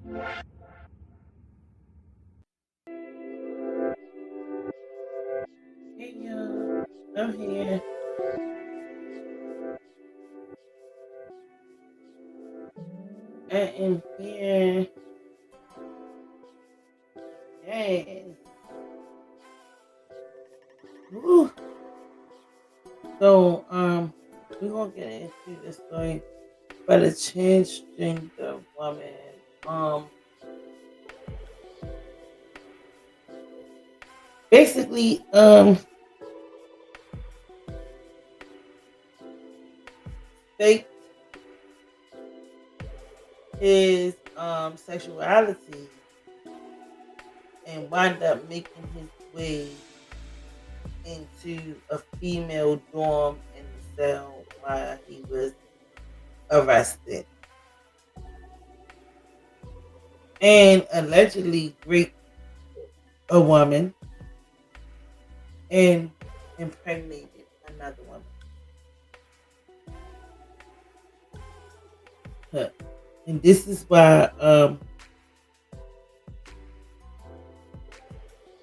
Hey y'all, I'm here. I am here. Yes. Woo. So we're gonna get into the story about a transgender woman. Um, basically, faked his sexuality and wound up making his way into a female dorm in the cell while he was arrested and allegedly raped a woman and impregnated another woman. Huh. And this is why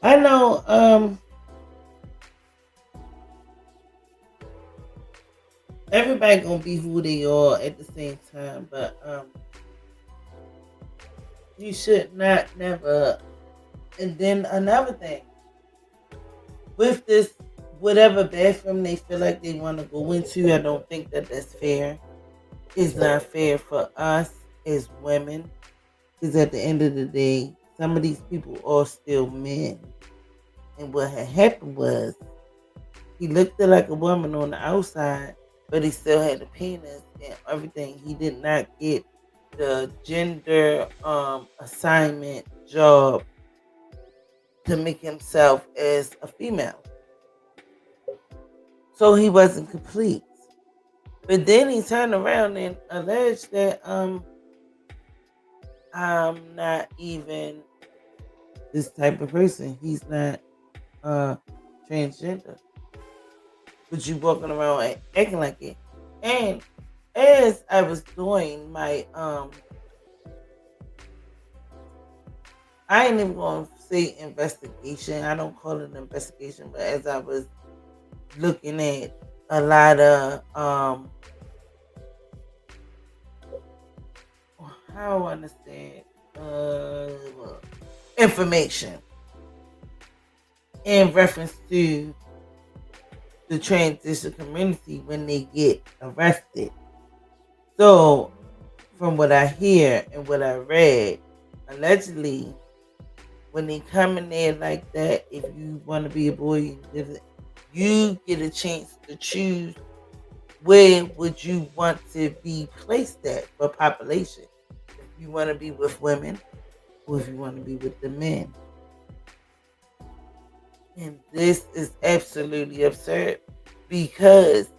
I know everybody gonna be who they are at the same time, but you should not never. And then another thing with this, whatever bathroom they feel like they want to go into, I don't think that that's fair. It's not fair for us as women, because at the end of the day, some of these people are still men. And what had happened was he looked like a woman on the outside, but he still had the penis and everything. He did not get the gender assignment job to make himself as a female. So he wasn't complete. But then he turned around and alleged that I'm not even this type of person. He's not transgender. But you walking around acting like it. And as I was doing my I ain't even gonna say investigation. I don't call it an investigation, but as I was looking at a lot of how I understand information in reference to the transition community when they get arrested. So, from what I hear and what I read, allegedly, when they come in there like that, if you want to be a boy, you get a chance to choose where would you want to be placed at for population. If you want to be with women or if you want to be with the men. And this is absolutely absurd because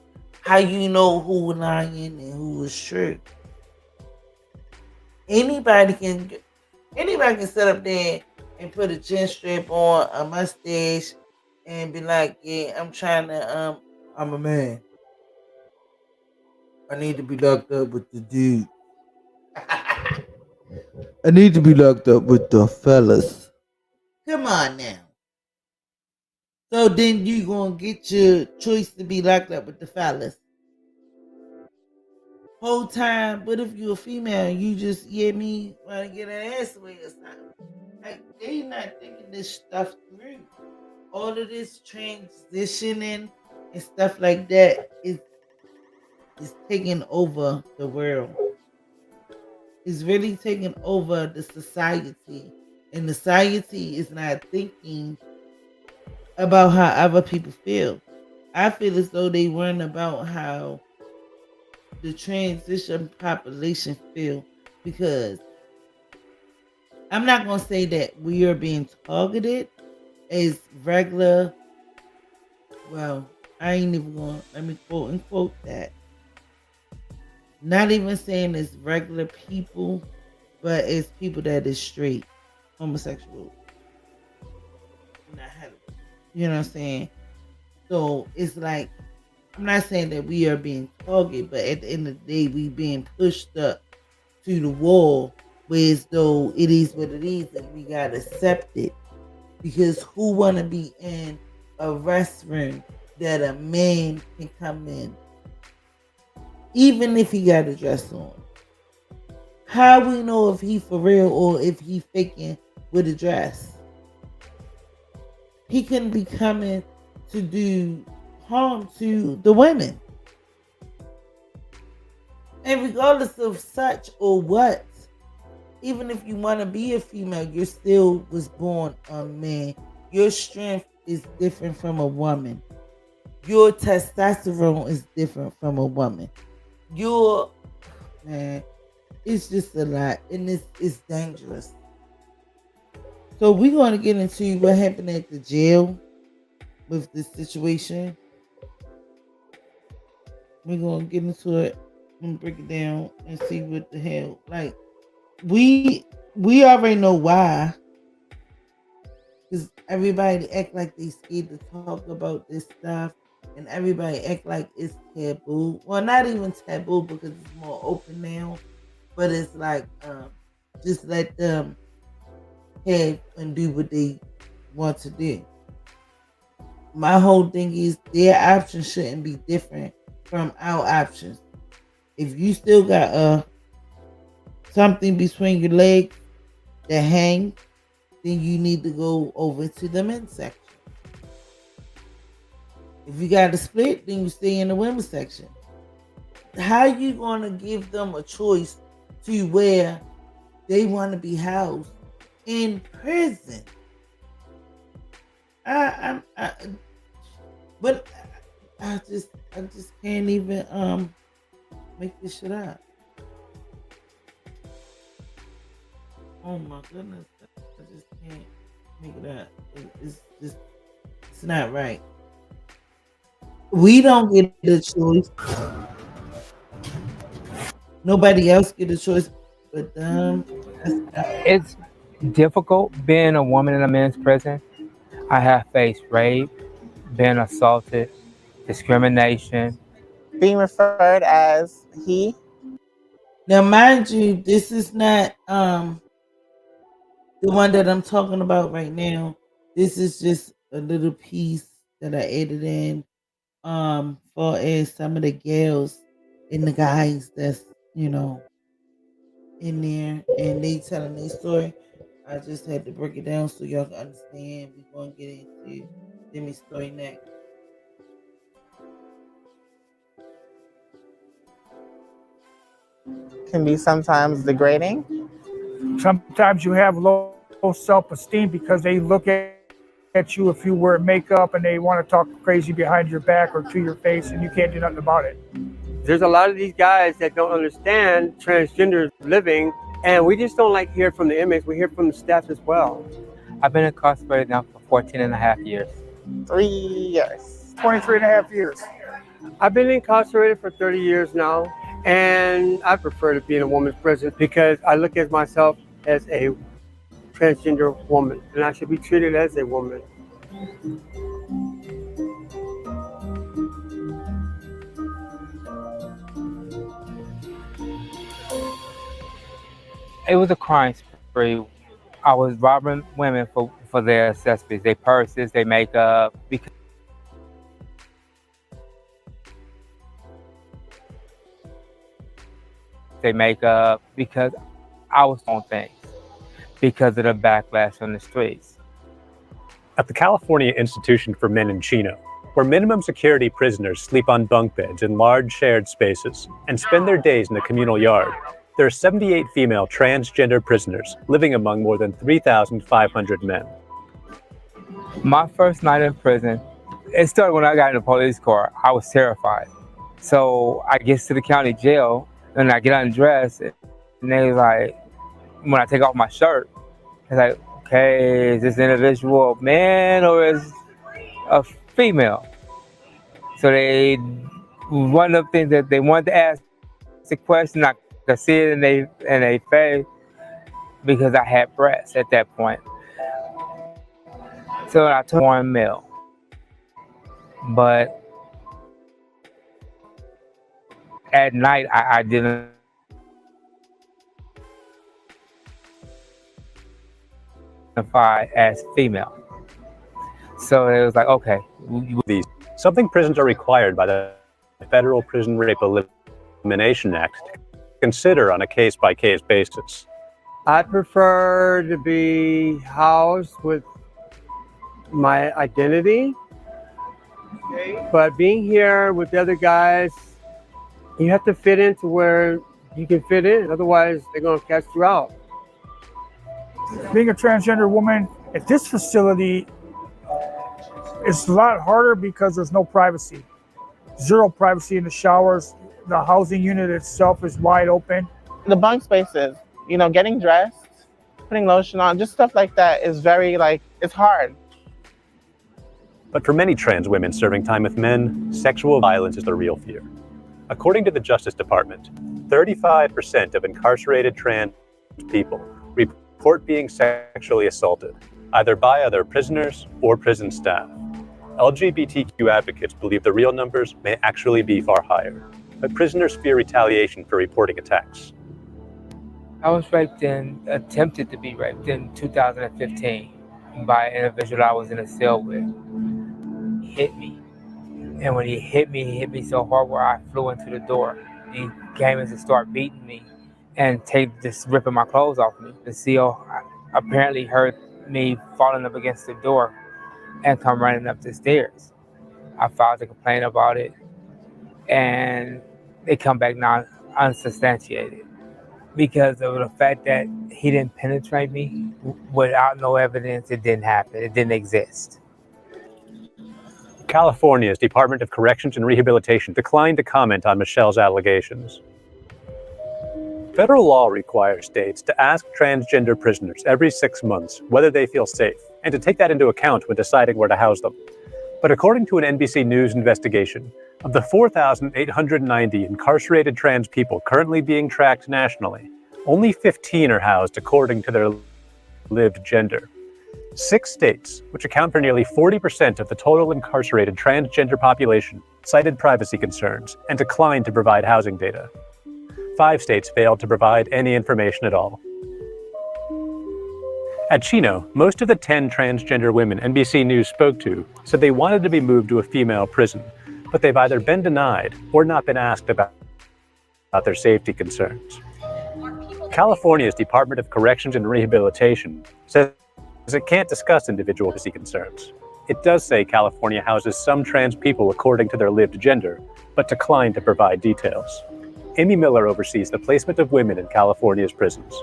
how you know who lying and who is true? Anybody can sit up there and put a chin strap on, a mustache, and be like, "Yeah, I'm trying to I'm a man. I need to be locked up with the dude. I need to be locked up with the fellas." Come on now. So then you gonna get your choice to be locked up with the fellas. Whole time, but if you're a female, you just me want to get an ass away or something. Like they not thinking this stuff through. All of this transitioning and stuff like that is taking over the world. It's really taking over the society. And the society is not thinking about how other people feel. I feel as though they weren't about how the transition population feel because I'm not gonna say that we are being targeted as regular. Well, I ain't even gonna let me quote unquote that. Not even saying it's regular people, but it's people that is straight, homosexual, not hetero. You know what I'm saying? So it's like I'm not saying that we are being targeted, but at the end of the day, we being pushed up to the wall Whereas though it is what it is and we gotta accept it. Because who wanna be in a restroom that a man can come in, even if he got a dress on? How we know if he for real or if he faking with a dress? He can be coming to do harm to the women. And regardless of such or what, even if you want to be a female, you still was born a man. Your strength is different from a woman. Your testosterone is different from a woman. Your man, it's just a lot, and it's dangerous. So we're going to get into what happened at the jail with this situation. We're going to get into it and break it down and see what the hell. Like we already know why, because everybody act like they scared to talk about this stuff, and everybody act like it's taboo. Well, not even taboo because it's more open now, but it's like just let them have and do what they want to do. My whole thing is their options shouldn't be different from our options. If you still got something between your legs that hang, then you need to go over to the men's section. If you got a split, then you stay in the women's section. How you gonna give them a choice to where they want to be housed in prison? But I just can't even make this shit up. Oh my goodness, I just can't make it up. It's just, it's not right. We don't get a choice. Nobody else get a choice but them. It's difficult being a woman in a men's prison. I have faced rape, been assaulted, discrimination. Being referred as he. Now, mind you, this is not the one that I'm talking about right now. This is just a little piece that I added in for as some of the girls and the guys that's in there and they telling their story. I just had to break it down so y'all can understand. We're gonna get into Demi's story next. Can be sometimes degrading. Sometimes you have low self-esteem because they look at you if you wear makeup and they want to talk crazy behind your back or to your face and you can't do nothing about it. There's a lot of these guys that don't understand transgender living, and we just don't like hear from the inmates. We hear from the staff as well. I've been incarcerated now for 14 and a half years. 3 years. 23 and a half years. I've been incarcerated for 30 years now, and I prefer to be in a woman's prison because I look at myself as a transgender woman, and I should be treated as a woman. It was a crime spree. I was robbing women for their accessories, their purses, their makeup, because I was on things because of the backlash on the streets. At the California Institution for Men in Chino, where minimum security prisoners sleep on bunk beds in large shared spaces and spend their days in the communal yard, there are 78 female transgender prisoners living among more than 3,500 men. My first night in prison, it started when I got in the police car. I was terrified. So I get to the county jail and I get undressed and they was like, when I take off my shirt, it's like, okay, is this individual a man or is a female? So one of the things that they wanted to ask the question, I could see it in their face because I had breasts at that point. So I took one male. But at night, I didn't identify as female. So it was like, okay, Something prisons are required by the Federal Prison Rape Elimination Act to consider on a case-by-case basis. I prefer to be housed with my identity, but being here with the other guys, you have to fit into where you can fit in. Otherwise, they're going to cast you out. Being a transgender woman at this facility is a lot harder because there's no privacy. Zero privacy in the showers. The housing unit itself is wide open. The bunk spaces, getting dressed, putting lotion on, just stuff like that is very, it's hard. But for many trans women serving time with men, sexual violence is the real fear. According to the Justice Department, 35% of incarcerated trans people report being sexually assaulted, either by other prisoners or prison staff. LGBTQ advocates believe the real numbers may actually be far higher, but prisoners fear retaliation for reporting attacks. I was raped and attempted to be raped in 2015 by an individual I was in a cell with. He hit me. And when he hit me so hard where I flew into the door. He came in to start beating me and just ripping my clothes off me. The CO apparently heard me falling up against the door and come running up the stairs. I filed a complaint about it, and they come back now unsubstantiated because of the fact that he didn't penetrate me without no evidence. It didn't happen. It didn't exist. California's Department of Corrections and Rehabilitation declined to comment on Michelle's allegations. Federal law requires states to ask transgender prisoners every 6 months whether they feel safe, and to take that into account when deciding where to house them. But according to an NBC News investigation, of the 4,890 incarcerated trans people currently being tracked nationally, only 15 are housed according to their lived gender. 6 states, which account for nearly 40% of the total incarcerated transgender population, cited privacy concerns and declined to provide housing data. 5 states failed to provide any information at all. At Chino, most of the 10 transgender women NBC News spoke to said they wanted to be moved to a female prison, but they've either been denied or not been asked about their safety concerns. California's Department of Corrections and Rehabilitation says it can't discuss individual privacy concerns. It does say California houses some trans people according to their lived gender, but declined to provide details. Amy Miller oversees the placement of women in California's prisons.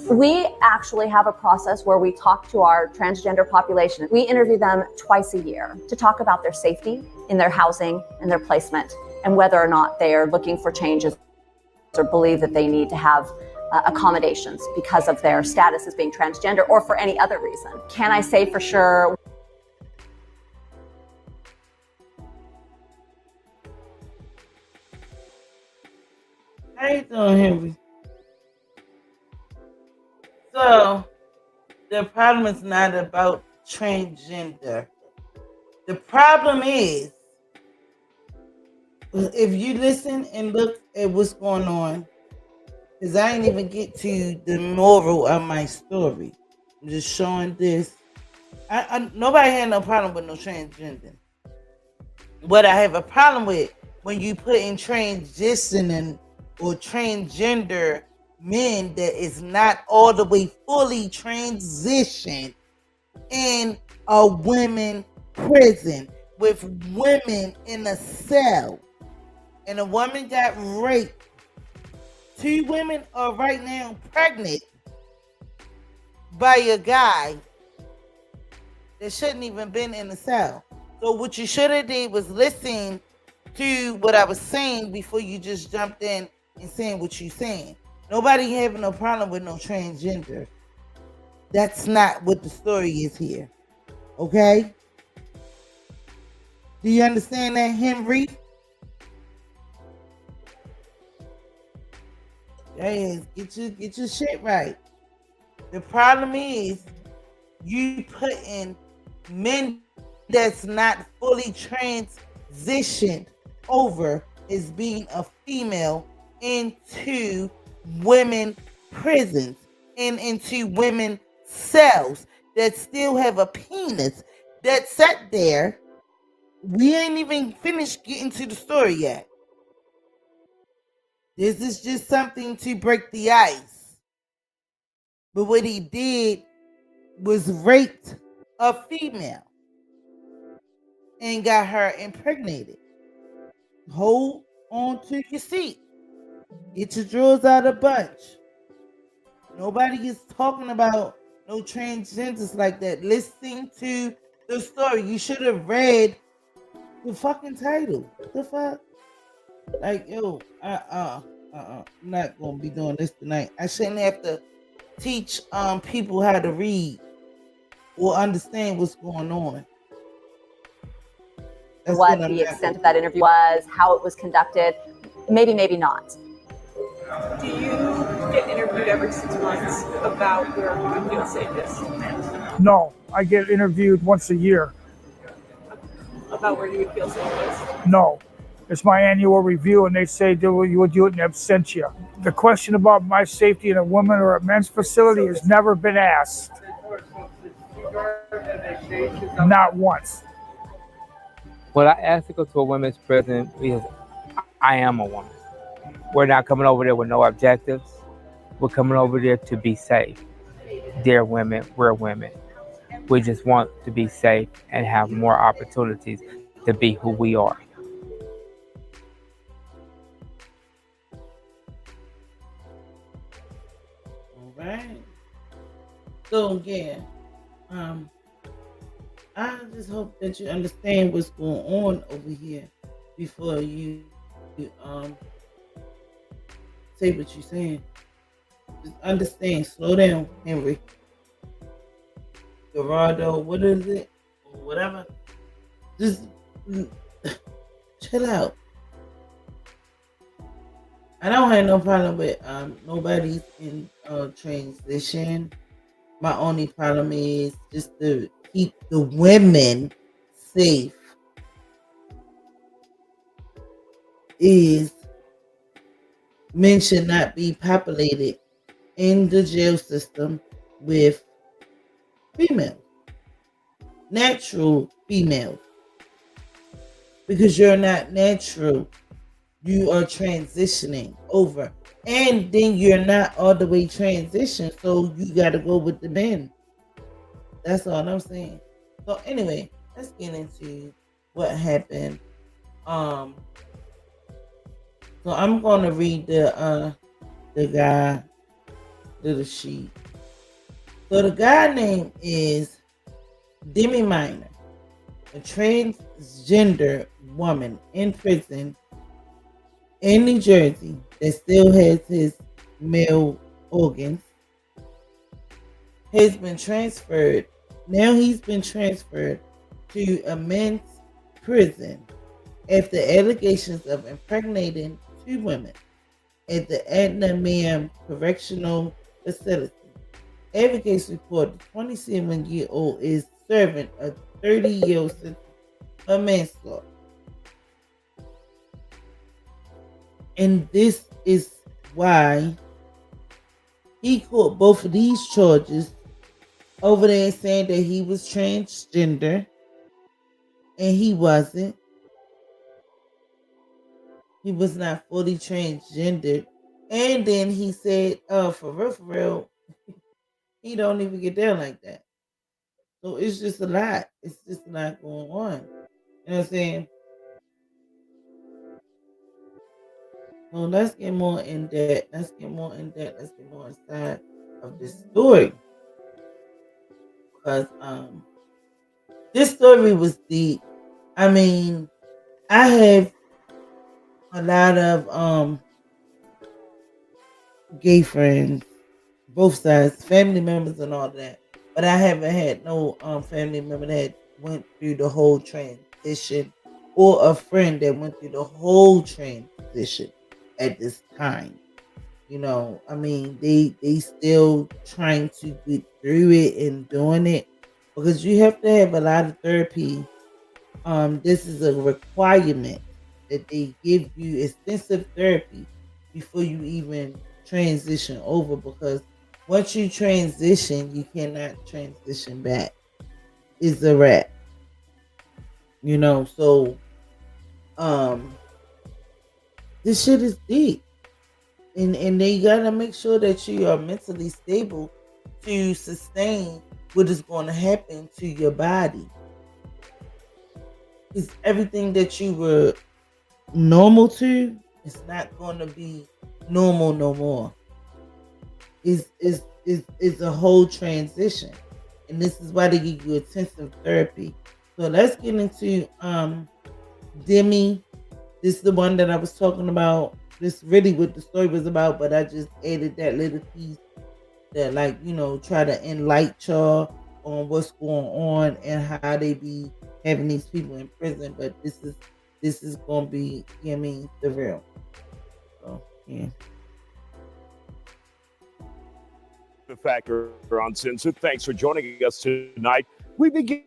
We actually have a process where we talk to our transgender population. We interview them twice a year to talk about their safety in their housing and their placement, and whether or not they are looking for changes or believe that they need to have accommodations because of their status as being transgender or for any other reason. Can I say for sure? How you doing, Henry? So, the problem is not about transgender. The problem is, if you listen and look at what's going on, because I ain't even get to the moral of my story. I'm just showing this. Nobody had no problem with no transgender. What I have a problem with, when you put in transitioning or transgender men that is not all the way fully transitioned in a women prison with women in a cell, and a woman got raped. 2 women are right now pregnant by a guy that shouldn't even been in the cell. So what you should have did was listen to what I was saying before you just jumped in and saying what you're saying. Nobody having no problem with no transgender. That's not what the story is here. Okay? Do you understand that, Henry? Yes, get your shit right. The problem is you putting men that's not fully transitioned over as being a female into women prisons and into women cells that still have a penis that sat there. We ain't even finished getting to the story yet. This is just something to break the ice. But what he did was raped a female and got her impregnated. Hold on to your seat. Get your drawers out of bunch. Nobody is talking about no transgenders like that. Listen to the story. You should have read the fucking title. The fuck? Like, yo, I'm not gonna be doing this tonight. I shouldn't have to teach people how to read or understand what's going on. That's what I'm the not extent gonna of that interview was, how it was conducted, maybe not. Do you get interviewed every 6 months about where you would feel safest? No, I get interviewed once a year. About where you would feel safest? No. It's my annual review, and they say you would do it in absentia. The question about my safety in a woman or a men's facility has never been asked. Not once. Well, I asked to go to a women's prison because I am a woman. We're not coming over there with no objectives. We're coming over there to be safe. They're women, we're women. We just want to be safe and have more opportunities to be who we are. All right. So again, I just hope that you understand what's going on over here before you say what you're saying. Just understand. Slow down, Henry. Gerardo, what is it? Or whatever. Just chill out. I don't have no problem with nobody's in transition. My only problem is just to keep the women safe. Is men should not be populated in the jail system with females, natural females, because you're not natural. You are transitioning over, and then you're not all the way transitioned, so you got to go with the men. That's all I'm saying. So anyway, let's get into what happened. So I'm gonna read the guy, little sheet. So the guy name is Demi Minor, a transgender woman in prison in New Jersey that still has his male organs, has been transferred. Now he's been transferred to a men's prison after allegations of impregnating 2 women at the Adnam Correctional Facility. Advocates report the 27-year-old is serving a 30-year sentence for manslaughter. And this is why he caught both of these charges over there saying that he was transgender, and he wasn't. He was not fully transgendered. And then he said, for real, he don't even get down like that. So it's just a lot. It's just a lot going on. You know what I'm saying? So let's get more in depth. Let's get more inside of this story. Because this story was deep. I mean, I have a lot of gay friends, both sides, family members and all that. But I haven't had no family member that went through the whole transition, or a friend that went through the whole transition at this time. You know, I mean, they still trying to get through it and doing it, because you have to have a lot of therapy. This is a requirement that they give you extensive therapy before you even transition over, because Once you transition, you cannot transition back. It's a wrap. So um this shit is deep. And they gotta make sure that you are mentally stable to sustain what is going to happen to your body. It's everything that you were normal to, it's not going to be normal no more. Is a whole transition, and this is why they give you intensive therapy. So let's get into Demi. This is the one that I was talking about. This really what the story was about, but I just added that little piece that, like, try to enlighten y'all on what's going on and how they be having these people in prison. But this is gonna be, the real. So yeah. The Factor Uncensored. Thanks for joining us tonight. We begin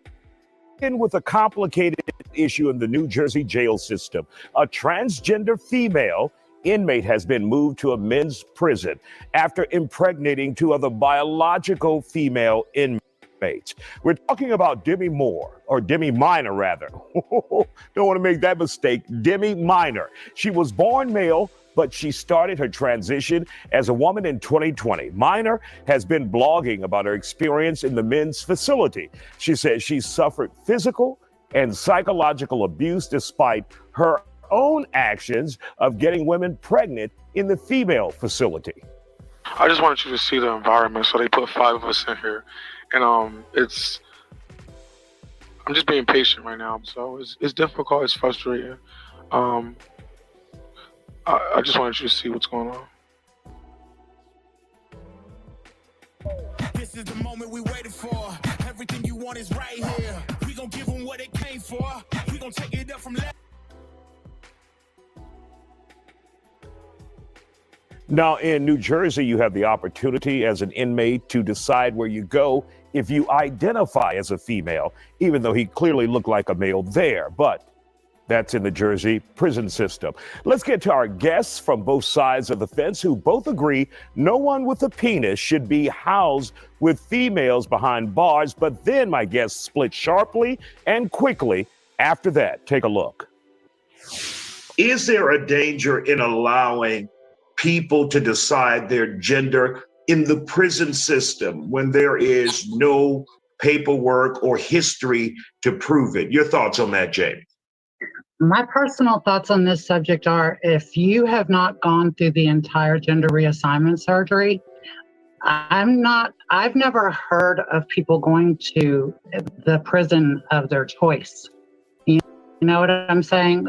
with a complicated issue in the New Jersey jail system. A transgender female inmate has been moved to a men's prison after impregnating two other biological female inmates. We're talking about Demi Moore, or Demi Minor, rather. Don't want to make that mistake. Demi Minor. She was born male, but she started her transition as a woman in 2020. Minor has been blogging about her experience in the men's facility. She says she suffered physical and psychological abuse despite her own actions of getting women pregnant in the female facility. I just wanted you to see the environment. So they put 5 of us in here, and I'm just being patient right now. So it's difficult. It's frustrating. I just wanted you to see what's going on. This is the moment we waited for. Everything you want is right here. We gon' give them what they came for. We gon' take it up from left. Now, in New Jersey, you have the opportunity as an inmate to decide where you go if you identify as a female, even though he clearly looked like a male there. But that's in the Jersey prison system. Let's get to our guests from both sides of the fence who both agree no one with a penis should be housed with females behind bars. But then my guests split sharply and quickly after that. Take a look. Is there a danger in allowing people to decide their gender in the prison system when there is no paperwork or history to prove it? Your thoughts on that, Jamie? My personal thoughts on this subject are, if you have not gone through the entire gender reassignment surgery, I've never heard of people going to the prison of their choice. You know what I'm saying?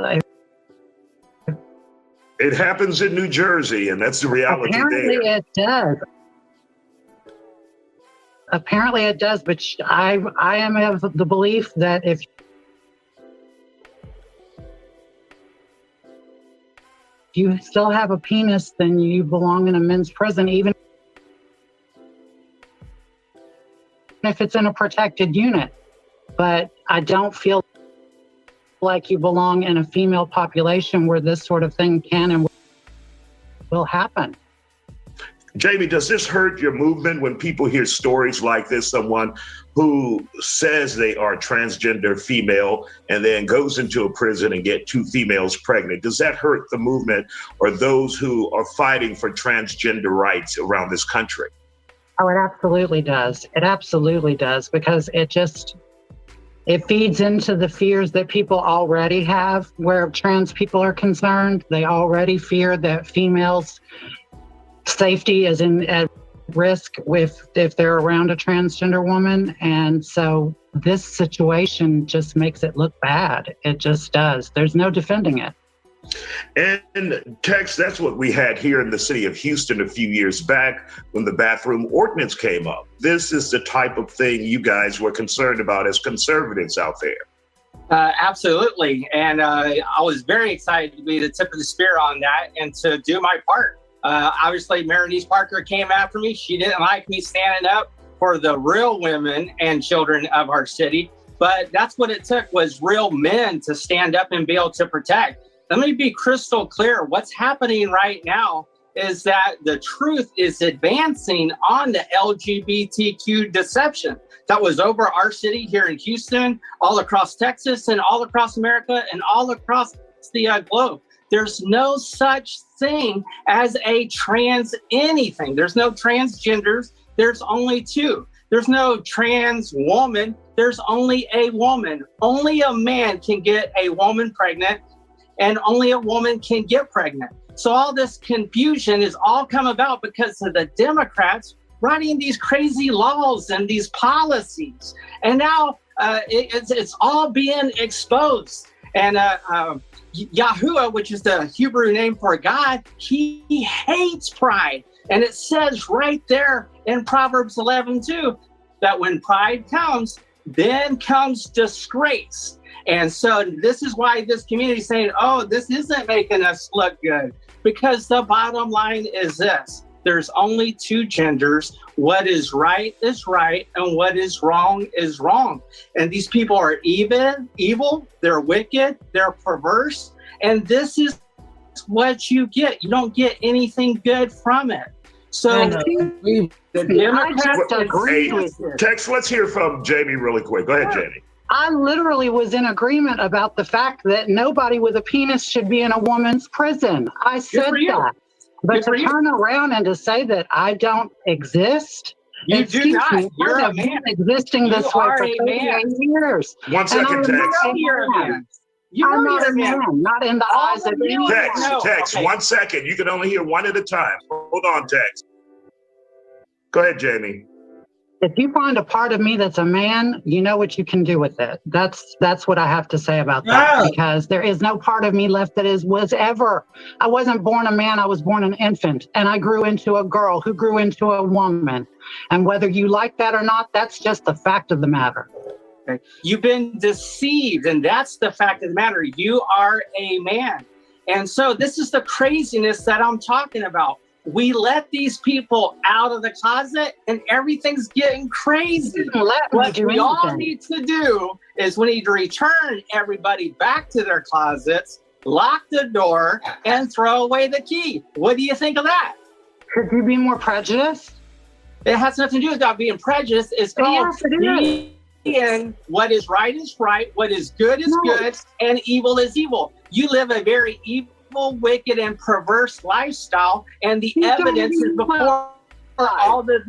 It happens in New Jersey, and that's the reality Apparently there. it does. Apparently it does, but I am of the belief that if you still have a penis, then you belong in a men's prison, even if it's in a protected unit. But I don't feel like you belong in a female population where this sort of thing can and will happen. Jamie, does this hurt your movement when people hear stories like this? Someone who says they are transgender female and then goes into a prison and get 2 females pregnant. Does that hurt the movement or those who are fighting for transgender rights around this country? Oh, it absolutely does. It absolutely does, because it feeds into the fears that people already have where trans people are concerned. They already fear that females' safety is at risk if they're around a transgender woman. And so this situation just makes it look bad. It just does. There's no defending it. And Tex, that's what we had here in the city of Houston a few years back when the bathroom ordinance came up. This is the type of thing you guys were concerned about as conservatives out there. Absolutely. And I was very excited to be the tip of the spear on that and to do my part. Obviously, Marinese Parker came after me. She didn't like me standing up for the real women and children of our city. But that's what it took, was real men to stand up and be able to protect. Let me be crystal clear. What's happening right now is that the truth is advancing on the LGBTQ deception that was over our city here in Houston, all across Texas, and all across America, and all across the globe. There's no such thing as a trans anything. There's no transgenders. There's only two. There's no trans woman. There's only a woman. Only a man can get a woman pregnant, and only a woman can get pregnant. So all this confusion is all come about because of the Democrats writing these crazy laws and these policies. And now it's all being exposed. And Yahuwah, which is the Hebrew name for God, he hates pride. And it says right there in Proverbs 11:2, that when pride comes, then comes disgrace. And so this is why this community is saying, oh, this isn't making us look good. Because the bottom line is this: there's only two genders. What is right, and what is wrong is wrong. And these people are evil, they're wicked, they're perverse, and this is what you get. You don't get anything good from it. So the Democrats agree with this. Tex, let's hear from Jamie really quick. Go ahead, Jamie. I literally was in agreement about the fact that nobody with a penis should be in a woman's prison. I said that. But to turn around and to say that I don't exist, you do not. You're a man. Existing this way for 38 years. 1 second, Tex. You're a man. I'm not a man, not in the eyes of anyone. Tex, 1 second. You can only hear one at a time. Hold on, Tex. Go ahead, Jamie. If you find a part of me that's a man, you know what you can do with it. That's what I have to say about that. Because there is no part of me left that was ever. I wasn't born a man, I was born an infant. And I grew into a girl who grew into a woman. And whether you like that or not, that's just the fact of the matter. Okay. You've been deceived, and that's the fact of the matter. You are a man. And so this is the craziness that I'm talking about. We let these people out of the closet and everything's getting crazy. What we all need to do is we need to return everybody back to their closets, lock the door, and throw away the key. What do you think of that? Could you be more prejudiced? It has nothing to do with not being prejudiced. It's called being what is right, what is good, and evil is evil. You live a very evil, wicked, and perverse lifestyle, and the evidence is before all the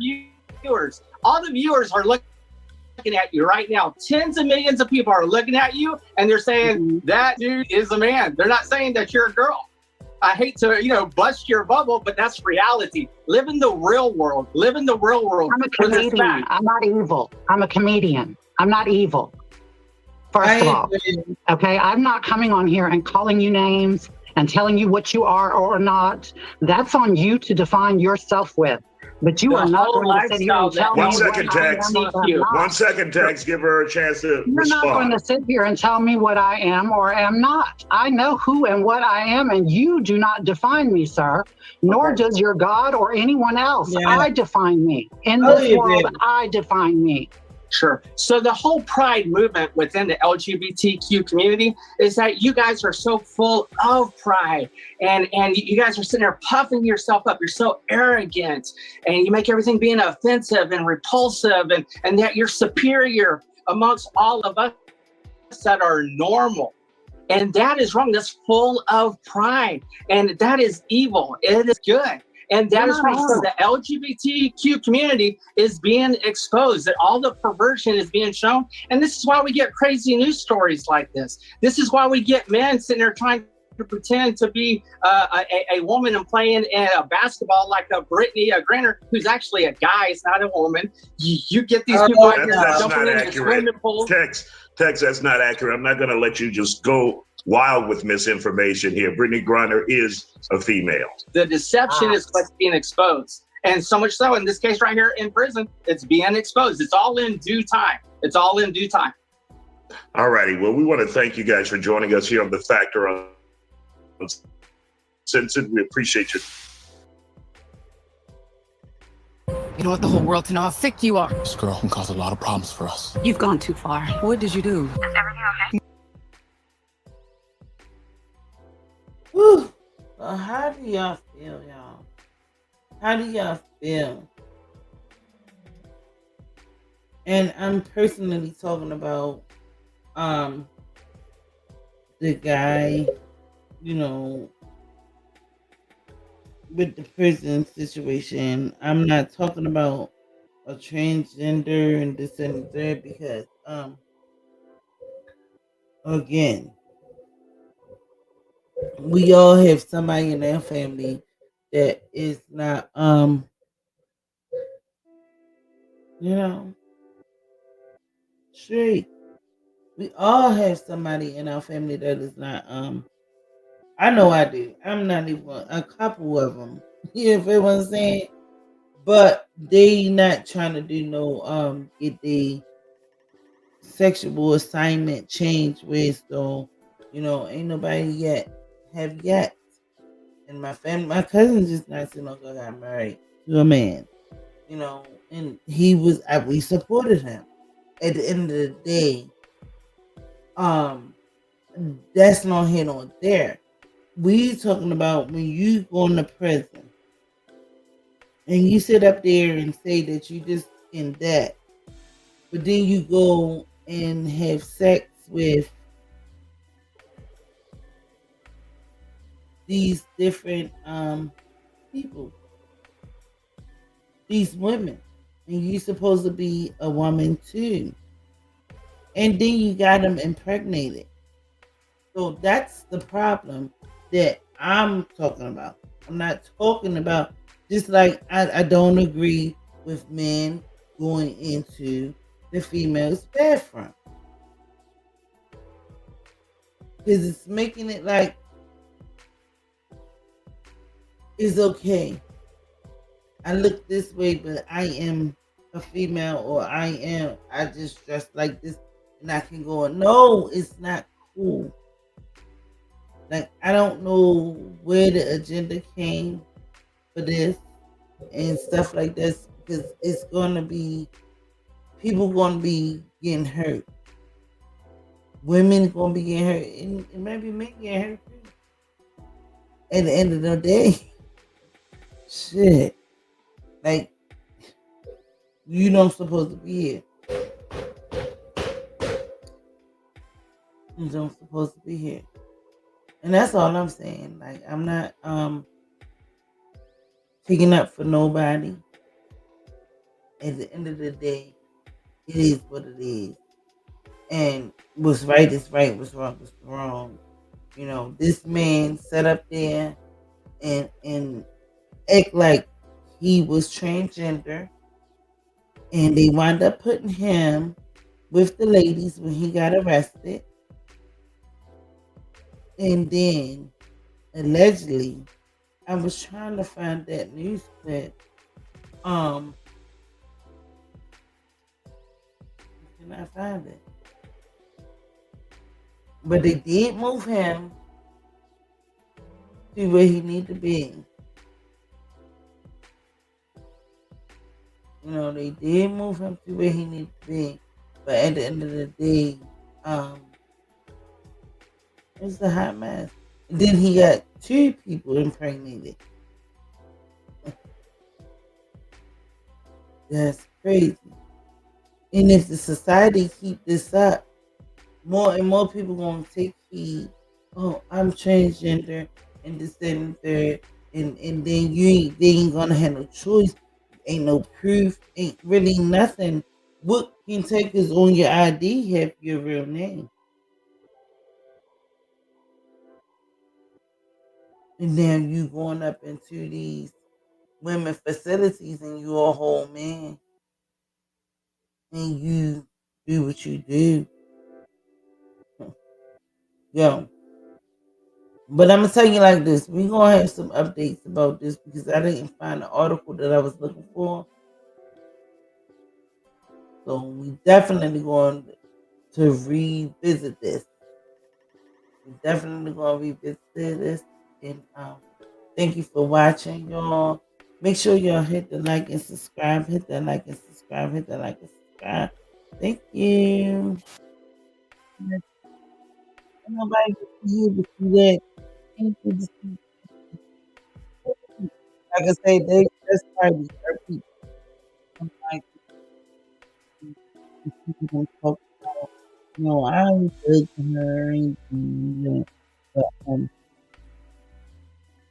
viewers. All the viewers are looking at you right now. Tens of millions of people are looking at you, and they're saying that dude is a man. They're not saying that you're a girl. I hate to, bust your bubble, but that's reality. Live in the real world. Live in the real world. I'm a comedian. I'm not evil. I'm a comedian. I'm not evil. First of all, okay, I'm not coming on here and calling you names and telling you what you are or not. That's on you to define yourself with. But you are not going to sit here and tell me 1 second, Tex. 1 second, Tex. Give her a chance to You're respond. not going to sit here and tell me what I am or am not. I know who and what I am, and you do not define me, sir, nor does your God or anyone else. I define me. In this world, I define me. Sure. So the whole pride movement within the LGBTQ community is that you guys are so full of pride, and you guys are sitting there puffing yourself up. You're so arrogant, and you make everything being offensive and repulsive, and that you're superior amongst all of us that are normal. And that is wrong. That's full of pride, and that is evil. It is good. And that is wrong. So the LGBTQ community is being exposed, that all the perversion is being shown. And this is why we get crazy news stories like this. This is why we get men sitting there trying to pretend to be a woman and playing a basketball like a Brittany Griner, who's actually a guy. It's not a woman. You get these people out here jumping in the swimming pool. Tex, that's not accurate. I'm not going to let you just go wild with misinformation here. Brittany Griner is a female. The deception is what's being exposed. And so much so, in this case right here in prison, it's being exposed. It's all in due time. It's all in due time. All righty. Well, we want to thank you guys for joining us here on The Factor Uncensored. We appreciate you. You don't want the whole world to know how sick you are. This girl can cause a lot of problems for us. You've gone too far. What did you do? Is everything okay? Whew. Well, how do y'all feel, y'all? How do y'all feel? And I'm personally talking about um the guy, you know, with the prison situation. I'm not talking about a transgender and this and that because again, we all have somebody in our family that is not you know straight. We all have somebody in our family that is not I know I do. I'm not even a couple of them. You feel what I'm saying? But they not trying to do no get the sexual assignment change with, so ain't nobody yet in my family. My cousin just not sitting on got married to a man, and we supported him. At the end of the day, um that's not here nor there. We talking about when you go into prison and you sit up there and say that you just in that, but then you go and have sex with these different people, these women, and you supposed to be a woman too, and then you got them impregnated. So that's the problem that I'm talking about. I'm not talking about just like I don't agree with men going into the female's bathroom because it's making it like it's okay. I look this way, but I am a female, or I just dress like this and I can go. No, it's not cool. Like, I don't know where the agenda came for this and stuff like this because it's going to be people going to be getting hurt. Women going to be getting hurt, and maybe men getting hurt too. At the end of the day, shit. Like, you don't supposed to be here. You don't supposed to be here. And that's all I'm saying. Like, I'm not taking up for nobody. At the end of the day, it is what it is. And what's right is right, what's wrong is wrong. This man sat up there and act like he was transgender, and they wound up putting him with the ladies when he got arrested. And then allegedly, I was trying to find that news clip. I cannot find it. But they did move him to where he need to be. They did move him to where he need to be. But at the end of the day, it's a hot mess. And then he got 2 people impregnated. That's crazy. And if the society keep this up, more and more people gonna take heed. Oh, I'm transgender and this that, and third, and then they ain't gonna have no choice. Ain't no proof. Ain't really nothing. What can take is on your ID have your real name. And then you going up into these women facilities and you a whole man and you do what you do. Yo. But I'm gonna tell you like this: we gonna have some updates about this because I didn't find the article that I was looking for. So we definitely going to revisit this. We definitely going to revisit this. And thank you for watching, y'all. Make sure y'all hit the like and subscribe. Hit that like and subscribe. Hit that like and subscribe. Thank you. Nobody can see you but you that. Thank you. Like I say, they that's probably her people. I'm like, people don't talk about, no, I ain't judging her or anything, you know. But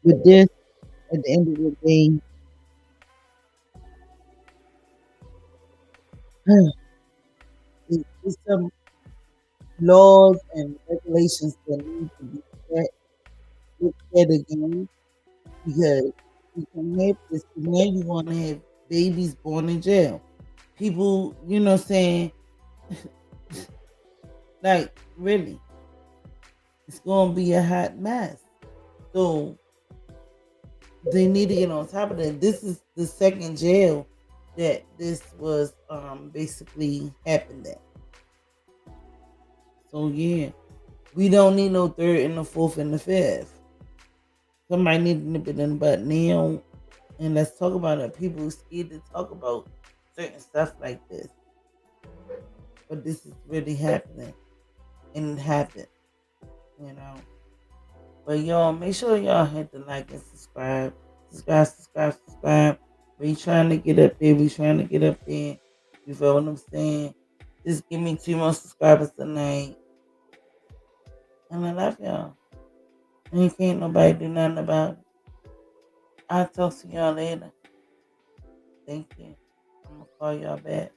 with this, at the end of the day, it's some laws and regulations that need to be set, looked at again, because you can have this, now you want to have babies born in jail. People, you know, saying, like, really, it's going to be a hot mess. So they need to get on top of that. This is the second jail that this was basically happened at. So yeah, we don't need no third and the fourth and the fifth. Somebody need to nip it in the butt now, and let's talk about it. People scared to talk about certain stuff like this, but this is really happening, and it happened, you know. But y'all, make sure y'all hit the like and subscribe, subscribe. We trying to get up there. We trying to get up there. You feel what I'm saying? Just give me 2 more subscribers tonight, and I love y'all. And can't nobody do nothing about it. I'll talk to y'all later. Thank you. I'm gonna call y'all back.